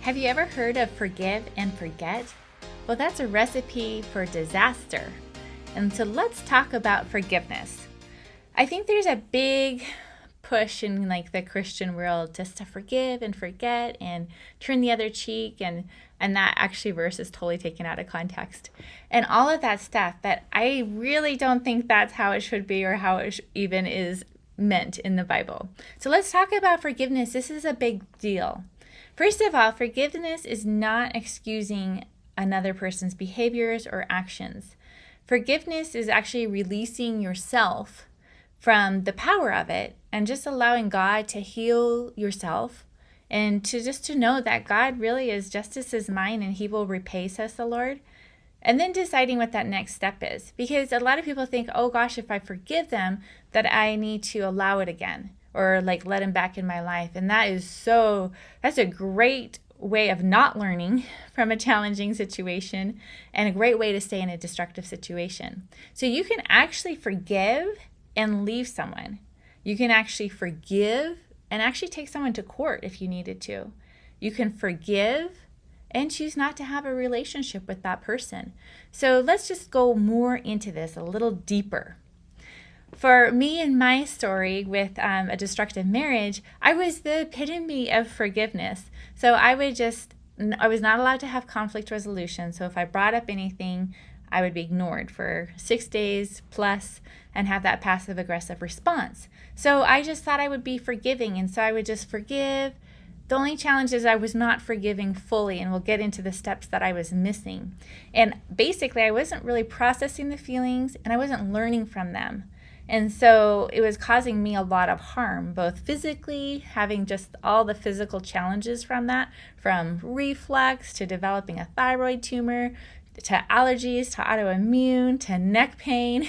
Have you ever heard of forgive and forget? Well, that's a recipe for disaster. And so let's talk about forgiveness. I think there's a big push in the Christian world just to forgive and forget and turn the other cheek, and that actually verse is totally taken out of context and all of that stuff. But I really don't think that's how it should be or how it even is meant in the Bible. So let's talk about forgiveness. This is a big deal. First of all, forgiveness is not excusing another person's behaviors or actions. Forgiveness is actually releasing yourself from the power of it and just allowing God to heal yourself, and to know that God really is justice is mine and he will repay, says the Lord. And then deciding what that next step is. Because a lot of people think, oh gosh, if I forgive them, that I need to allow it again or let them back in my life. And that's a great way of not learning from a challenging situation and a great way to stay in a destructive situation. So you can actually forgive and leave someone. You can actually forgive and actually take someone to court if you needed to. You can forgive and choose not to have a relationship with that person. So let's just go more into this a little deeper. For me and my story with a destructive marriage, I was the epitome of forgiveness. So I was not allowed to have conflict resolution. So if I brought up anything, I would be ignored for 6 days plus and have that passive aggressive response. So I just thought I would be forgiving, and so I would just forgive. The only challenge is I was not forgiving fully, and we'll get into the steps that I was missing. And basically, I wasn't really processing the feelings, and I wasn't learning from them. And so it was causing me a lot of harm, both physically, having just all the physical challenges from that, from reflux to developing a thyroid tumor, to allergies, to autoimmune, to neck pain,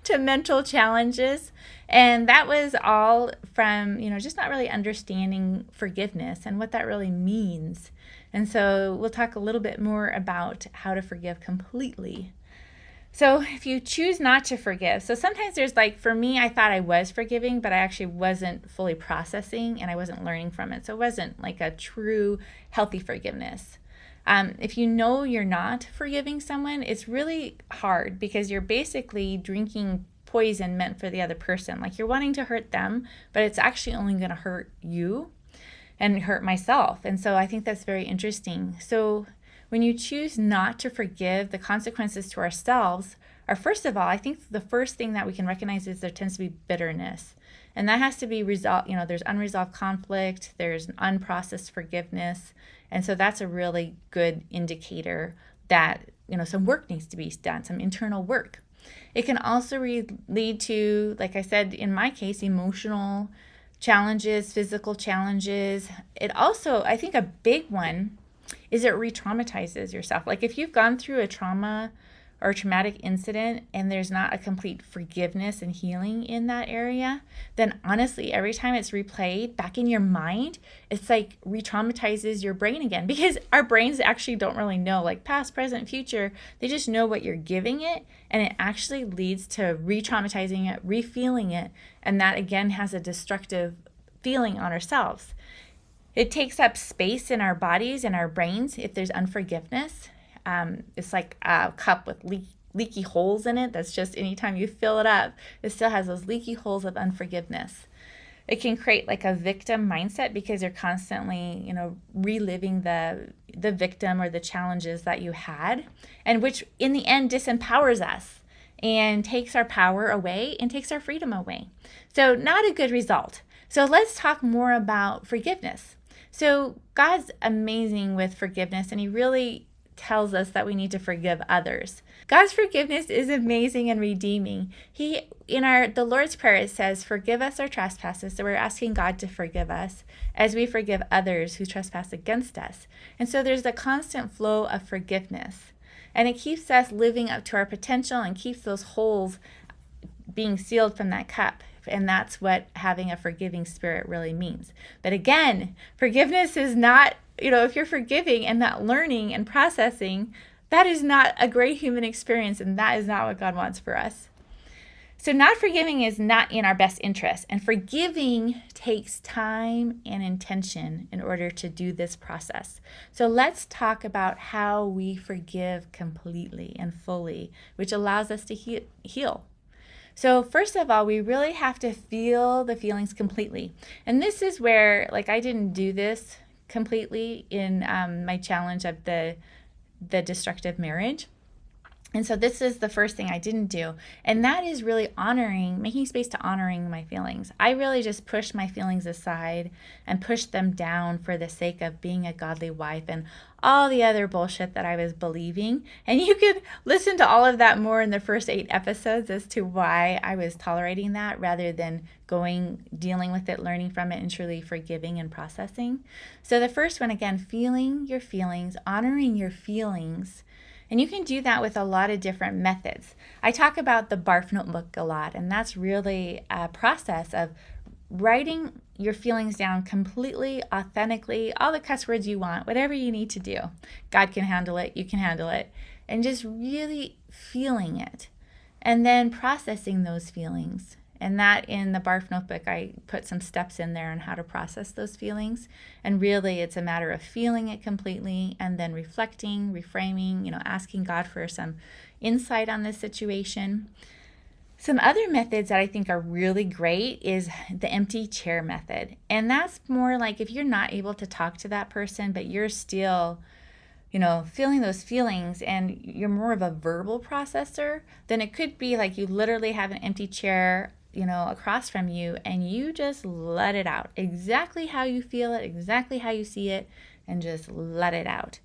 to mental challenges. And that was all from, just not really understanding forgiveness and what that really means. And so we'll talk a little bit more about how to forgive completely. So if you choose not to forgive, so sometimes there's for me, I thought I was forgiving, but I actually wasn't fully processing and I wasn't learning from it. So it wasn't a true healthy forgiveness. If you know you're not forgiving someone, it's really hard because you're basically drinking poison meant for the other person. You're wanting to hurt them, but it's actually only going to hurt you and hurt myself. And so I think that's very interesting. So when you choose not to forgive, the consequences to ourselves are, first of all, I think the first thing that we can recognize is there tends to be bitterness. And that has to be resolved. There's unresolved conflict, there's unprocessed forgiveness. And so that's a really good indicator that, some work needs to be done, some internal work. It can also lead to, like I said, in my case, emotional challenges, physical challenges. It also, I think a big one is it re-traumatizes yourself. If you've gone through a trauma or a traumatic incident and there's not a complete forgiveness and healing in that area, then honestly, every time it's replayed back in your mind, it's re-traumatizes your brain again, because our brains actually don't really know past, present, future. They just know what you're giving it, and it actually leads to re-traumatizing it, re-feeling it, and that again has a destructive feeling on ourselves. It takes up space in our bodies and our brains if there's unforgiveness. It's like a cup with leaky holes in it. That's just anytime you fill it up, it still has those leaky holes of unforgiveness. It can create a victim mindset because you're constantly, reliving the victim or the challenges that you had, and which in the end disempowers us and takes our power away and takes our freedom away. So not a good result. So let's talk more about forgiveness. So God's amazing with forgiveness, and he really tells us that we need to forgive others. God's forgiveness is amazing and redeeming. The Lord's Prayer, it says, forgive us our trespasses. So we're asking God to forgive us as we forgive others who trespass against us. And so there's a constant flow of forgiveness, and it keeps us living up to our potential and keeps those holes being sealed from that cup. And that's what having a forgiving spirit really means. But again, forgiveness is not, if you're forgiving and not learning and processing, that is not a great human experience, and that is not what God wants for us. So, not forgiving is not in our best interest, and forgiving takes time and intention in order to do this process. So, let's talk about how we forgive completely and fully, which allows us to heal. So, first of all, we really have to feel the feelings completely. And this is where, like, I didn't do this completely in my challenge of the destructive marriage. And so this is the first thing I didn't do. And that is really making space to honoring my feelings. I really just pushed my feelings aside and pushed them down for the sake of being a godly wife and all the other bullshit that I was believing. And you could listen to all of that more in the first 8 episodes as to why I was tolerating that rather than dealing with it, learning from it, and truly forgiving and processing. So the first one, again, feeling your feelings, honoring your feelings. And you can do that with a lot of different methods. I talk about the barf notebook a lot, and that's really a process of writing your feelings down completely, authentically, all the cuss words you want, whatever you need to do. God can handle it, you can handle it, and just really feeling it. And then processing those feelings. And that in the barf notebook, I put some steps in there on how to process those feelings. And really, it's a matter of feeling it completely and then reflecting, reframing, asking God for some insight on this situation. Some other methods that I think are really great is the empty chair method. And that's more like if you're not able to talk to that person, but you're still feeling those feelings and you're more of a verbal processor, then it could be like you literally have an empty chair across from you, and you just let it out exactly how you feel it, exactly how you see it, and just let it out.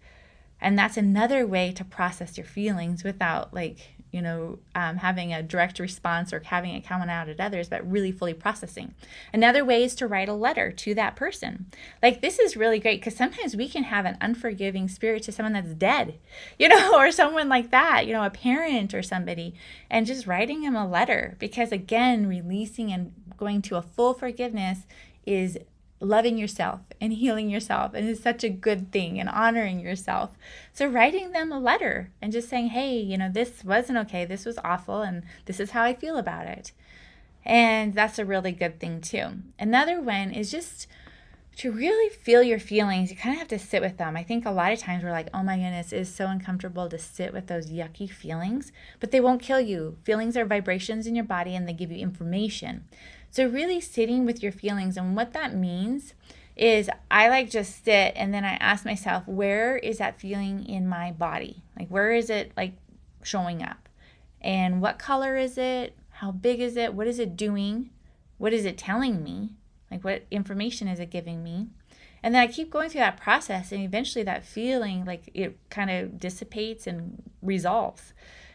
And that's another way to process your feelings without having a direct response or having it coming out at others, but really fully processing. Another way is to write a letter to that person. Like, this is really great because sometimes we can have an unforgiving spirit to someone that's dead, or someone like that, a parent or somebody, and just writing them a letter, because again, releasing and going to a full forgiveness is loving yourself and healing yourself, and it's such a good thing, and honoring yourself. So writing them a letter and just saying, hey, this wasn't okay, this was awful, and this is how I feel about it. And that's a really good thing too. Another one is just to really feel your feelings. You kind of have to sit with them. I think a lot of times we're like, oh my goodness, it's so uncomfortable to sit with those yucky feelings, but they won't kill you. Feelings are vibrations in your body, and they give you information. So really sitting with your feelings, and what that means is I just sit, and then I ask myself, where is that feeling in my body? Like, where is it showing up? And what color is it? How big is it? What is it doing? What is it telling me? What information is it giving me? And then I keep going through that process, and eventually that feeling, it kind of dissipates and resolves.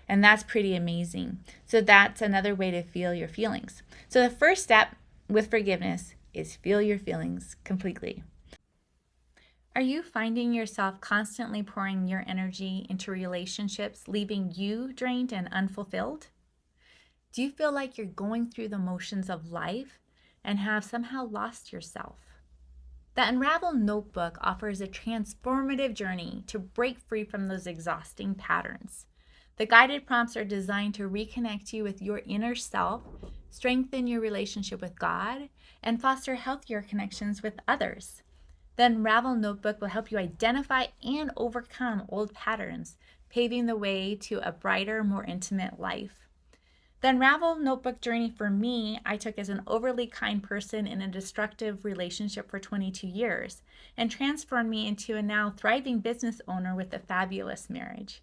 And that's pretty amazing. So that's another way to feel your feelings. So the first step with forgiveness is feel your feelings completely. Are you finding yourself constantly pouring your energy into relationships, leaving you drained and unfulfilled? Do you feel like you're going through the motions of life and have somehow lost yourself? The Unravel Notebook offers a transformative journey to break free from those exhausting patterns. The guided prompts are designed to reconnect you with your inner self, strengthen your relationship with God, and foster healthier connections with others. The Unravel Notebook will help you identify and overcome old patterns, paving the way to a brighter, more intimate life. The Unravel Notebook journey for me, I took as an overly kind person in a destructive relationship for 22 years and transformed me into a now thriving business owner with a fabulous marriage.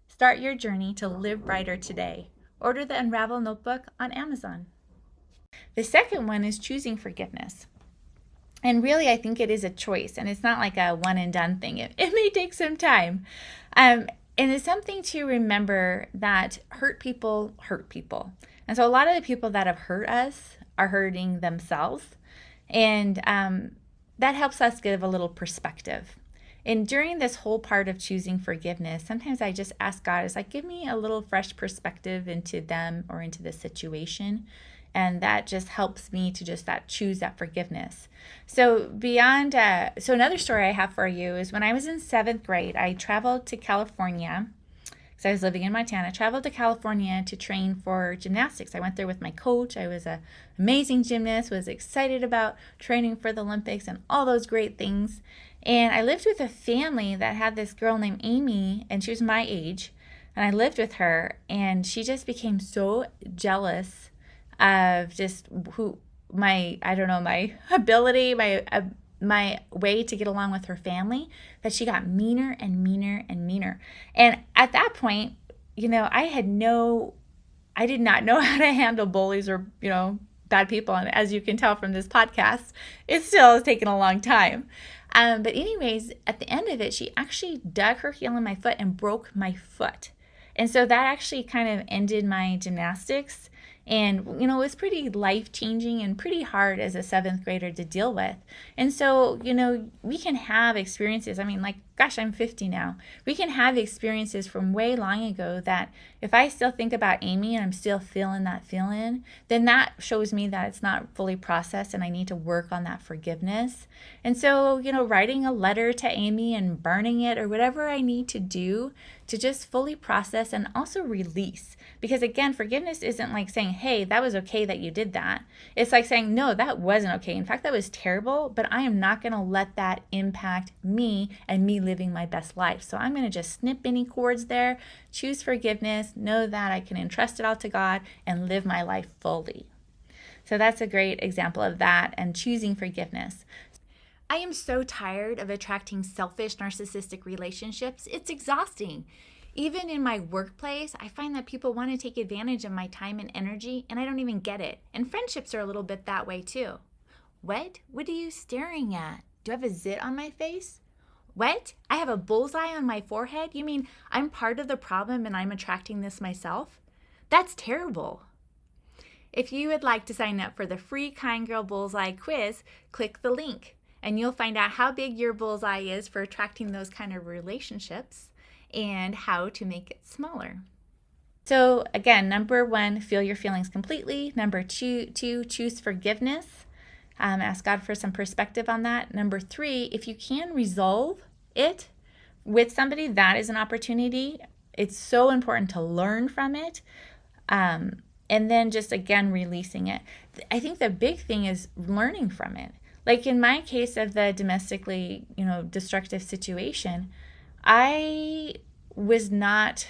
Start your journey to live brighter today. Order the Unravel Notebook on Amazon. The second one is choosing forgiveness. And really, I think it is a choice, and it's not like a one and done thing. It may take some time. And it's something to remember that hurt people hurt people. And so a lot of the people that have hurt us are hurting themselves. And that helps us give a little perspective. And during this whole part of choosing forgiveness, sometimes I just ask God, it's like, give me a little fresh perspective into them or into the situation. And that just helps me to just choose that forgiveness. So another story I have for you is when I was in 7th grade, I traveled to California because I was living in Montana, traveled to California to train for gymnastics. I went there with my coach. I was an amazing gymnast, was excited about training for the Olympics and all those great things. And I lived with a family that had this girl named Amy, and she was my age. And I lived with her, and she just became so jealous of just my ability, my way to get along with her family, that she got meaner and meaner and meaner. And at that point, I did not know how to handle bullies or, bad people. And as you can tell from this podcast, it still has taken a long time. But anyways, at the end of it, she actually dug her heel in my foot and broke my foot. And so that actually kind of ended my gymnastics. And, it was pretty life-changing and pretty hard as a 7th grader to deal with. And so, we can have experiences. I mean, gosh, I'm 50 now. We can have experiences from way long ago that if I still think about Amy and I'm still feeling that feeling, then that shows me that it's not fully processed and I need to work on that forgiveness. And so, writing a letter to Amy and burning it or whatever I need to do to just fully process and also release. Because again, forgiveness isn't like saying, hey, that was okay that you did that. It's like saying, no, that wasn't okay. In fact, that was terrible, but I am not going to let that impact me and me living my best life. So I'm going to just snip any cords there, choose forgiveness, know that I can entrust it all to God and live my life fully. So that's a great example of that and choosing forgiveness. I am so tired of attracting selfish, narcissistic relationships. It's exhausting. Even in my workplace, I find that people want to take advantage of my time and energy, and I don't even get it. And friendships are a little bit that way too. What? What are you staring at? Do I have a zit on my face? What? I have a bullseye on my forehead? You mean I'm part of the problem and I'm attracting this myself? That's terrible. If you would like to sign up for the free Kind Girl Bullseye quiz, click the link. And you'll find out how big your bullseye is for attracting those kind of relationships and how to make it smaller. So again, number 1, feel your feelings completely. Number 2, choose forgiveness. Ask God for some perspective on that. Number 3, if you can resolve it with somebody, that is an opportunity. It's so important to learn from it. And then just again, releasing it. I think the big thing is learning from it. Like in my case of the domestically, destructive situation, I was not,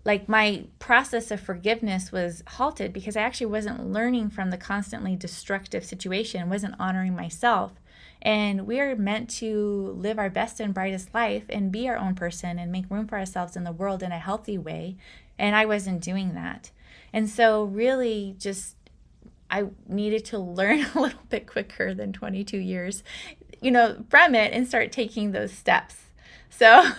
my process of forgiveness was halted because I actually wasn't learning from the constantly destructive situation, wasn't honoring myself. And we are meant to live our best and brightest life and be our own person and make room for ourselves in the world in a healthy way. And I wasn't doing that. And so really I needed to learn a little bit quicker than 22 years, from it and start taking those steps. So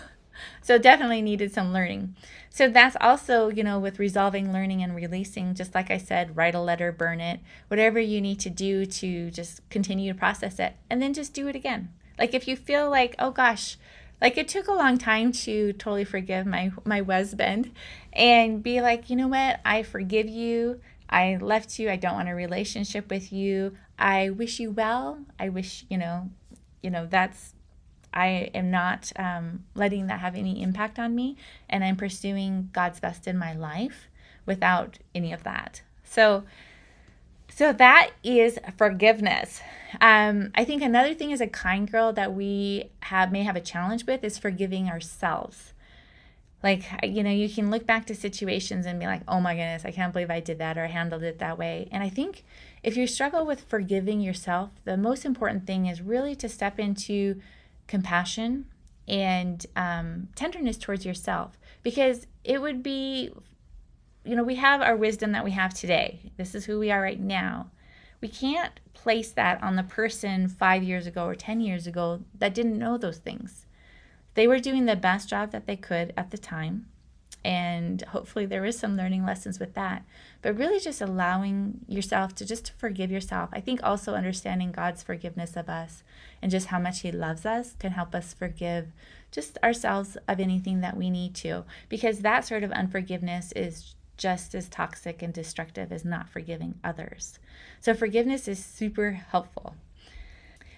definitely needed some learning. So that's also, with resolving, learning, and releasing, just like I said, write a letter, burn it, whatever you need to do to just continue to process it, and then just do it again. Like if you feel like, oh gosh, it took a long time to totally forgive my husband and be like, you know what, I forgive you. I left you. I don't want a relationship with you. I wish you well. I wish, I am not letting that have any impact on me. And I'm pursuing God's best in my life without any of that. So that is forgiveness. I think another thing as a kind girl that we may have a challenge with is forgiving ourselves. You can look back to situations and be like, oh my goodness, I can't believe I did that or handled it that way. And I think if you struggle with forgiving yourself, the most important thing is really to step into compassion and tenderness towards yourself. Because it would be, we have our wisdom that we have today. This is who we are right now. We can't place that on the person 5 years ago or 10 years ago that didn't know those things. They were doing the best job that they could at the time, and hopefully there is some learning lessons with that. But really just allowing yourself to just forgive yourself. I think also understanding God's forgiveness of us and just how much He loves us can help us forgive just ourselves of anything that we need to, because that sort of unforgiveness is just as toxic and destructive as not forgiving others. So forgiveness is super helpful.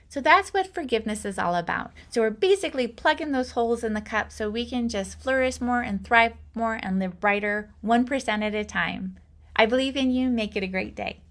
So that's what forgiveness is all about. So we're basically plugging those holes in the cup so we can just flourish more and thrive more and live brighter 1% at a time. I believe in you. Make it a great day.